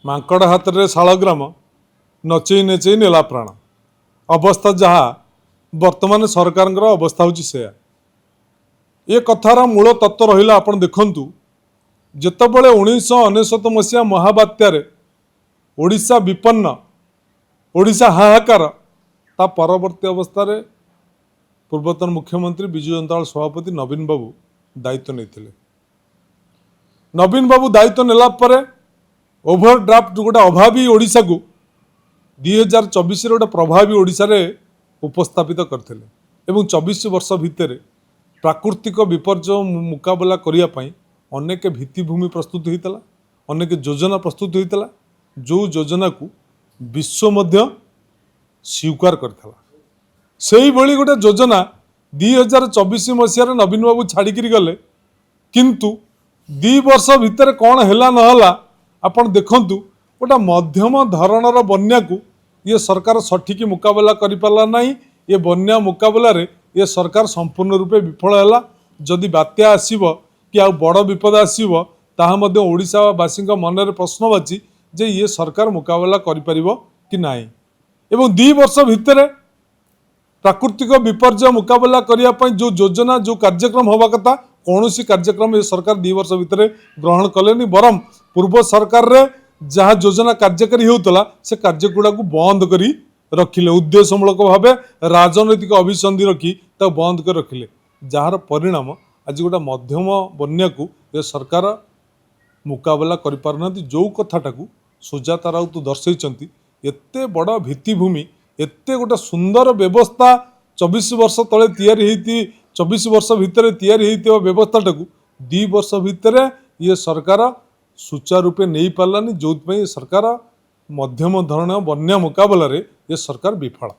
ମାଙ୍କଡ଼ ହାତରେ ଶାଳଗ୍ରାମ ନଚେଇ ନେଚେଇ ନେଲା ପ୍ରାଣ ଅବସ୍ଥା ଯାହା ବର୍ତ୍ତମାନ ସରକାରଙ୍କର ଅବସ୍ଥା ହେଉଛି ସେୟା। ଏ କଥାର ମୂଳ ତତ୍ତ୍ୱ ରହିଲା ଆପଣ ଦେଖନ୍ତୁ, ଯେତେବେଳେ 1999 ମସିହା ମହାବାତ୍ୟାରେ ଓଡ଼ିଶା ବିପନ୍ନ, ଓଡ଼ିଶା ହାହାକାର, ତା ପରବର୍ତ୍ତୀ ଅବସ୍ଥାରେ ପୂର୍ବତନ ମୁଖ୍ୟମନ୍ତ୍ରୀ ବିଜୁ ଜନତା ଦଳ ସଭାପତି ନବୀନ ବାବୁ ଦାୟିତ୍ୱ ନେଇଥିଲେ। ନବୀନ ବାବୁ ଦାୟିତ୍ୱ ନେଲା ପରେ ଓଭରଡ୍ରାଫ୍ଟ गोटे अभावी ओडिशा को 2024 गोटे प्रभावी ओडिशा उपस्थापित करते 24 वर्ष भितर प्राकृतिक विपर्यय मुकाबला करने अनेक भित्तिभूमि प्रस्तुत होता, अनेक योजना प्रस्तुत होता, जो योजना को विश्व मध्य स्वीकार करता। से भली गोटे योजना 2024 मसीह नवीन बाबू छाड़िक गले, किंतु 2 वर्ष भितर कौन है नहला आपण देखंतु, गोटे मध्यम धरणर बन्या को ये सरकार सठिक मुकाबला कर पाला नहीं। ये बन्या मुकाबला रे ये सरकार संपूर्ण रूपे विफल है। जदि बात्या आसीबो कि आ बड़ विपद आसीबो ताहा मध्ये ओडिशावासी मनरे प्रश्नवाची जे ये सरकार मुकाबला करि परिबो कि नाही। एवं 2 वर्ष भितर प्राकृतिक विपर्यय मुकाबला करिया पई जो योजना जो कार्यक्रम होवा कथा कौन सी कार्यक्रम ये सरकार 2 वर्ष भितर ग्रहण कलेनी, बरम पूर्व सरकार रे जहाँ योजना कार्यकारी होता से कार्यगुड़ा को बंद करी रखिले, उद्देश्यमूलक भाव राजनैतिक अभिसंधि रखी बंद कर रखिले, जार परिणाम आज गोटे मध्यम बन्या को ये सरकार मुकाबला कर पारना। जो कथाटा को सुजाता राउत दर्शैचंती, एते बड़ भित्तिभूमि, एते गोटे सुंदर व्यवस्था 24 वर्ष तले तैयारी होती, 24 वर्ष भितर तैयारी होता व्यवस्थाटा को 2 वर्ष भितर ये सरकार सुचारू रूपे नहीं पारानी, जो सरकार मध्यम धरण बन्या मुकाबला रे ये सरकार विफल।